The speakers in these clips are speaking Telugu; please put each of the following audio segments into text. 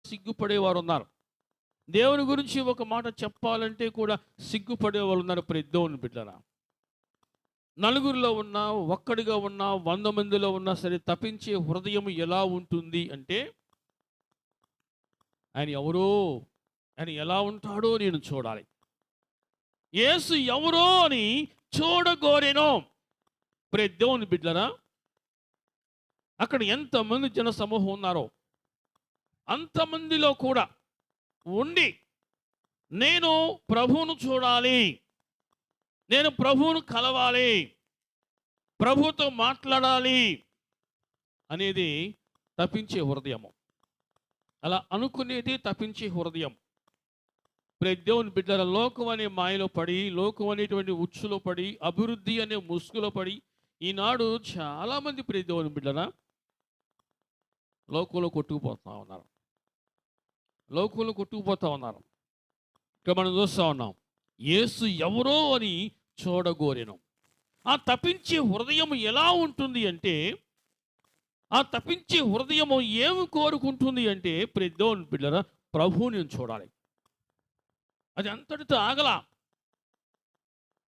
సిగ్గుపడేవారు ఉన్నారు. దేవుని గురించి ఒక మాట చెప్పాలంటే కూడా సిగ్గుపడేవాళ్ళు ఉన్నారు. దేవుని బిడ్డలారా, నలుగురిలో ఉన్నా, ఒక్కడిగా ఉన్నా, 100 మందిలో ఉన్నా సరే తపించే హృదయం ఎలా ఉంటుంది అంటే, ఆయన ఎవరో, ఆయన ఎలా ఉంటాడో నేను చూడాలి, యేసు ఎవరో అని చూడగోరేనో. దేవుని బిడ్డలారా, అక్కడ ఎంతమంది జన సమూహం ఉన్నారో అంతమందిలో కూడా ఉండి నేను ప్రభువును చూడాలి, నేను ప్రభువును కలవాలి, ప్రభువుతో మాట్లాడాలి అనేది తప్పించే హృదయము. అలా అనుకునేది తప్పించే హృదయం. దేవుని బిడ్డల, లోకం అనే మాయలో పడి, లోకం అనేటువంటి ఉచ్చులో పడి, అభివృద్ధి అనే ముసుగులో పడి ఈనాడు చాలామంది దేవుని బిడ్డల లోకంలో కొట్టుకుపోతూ ఉన్నారు. లోకంలో కొట్టుకుపోతూ ఉన్నారు. ఇక్కడ మనం చూస్తూ ఉన్నాం, యేసు ఎవరో అని చూడగోరెను. ఆ తప్పించే హృదయం ఎలా ఉంటుంది అంటే, ఆ తప్పించే హృదయము ఏమి కోరుకుంటుంది అంటే, దేవుని బిడ్డలారా, ప్రభువుని నేను చూడాలి. అది అంతటితో ఆగలా.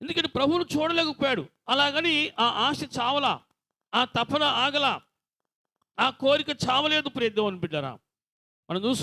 ఎందుకంటే ప్రభువును చూడలేకపోయాడు. అలాగని ఆ ఆశ చావలా, ఆ తపన ఆగలా, ఆ కోరిక చావలేదు. దేవుని బిడ్డలారా, మనం చూస్తున్నాం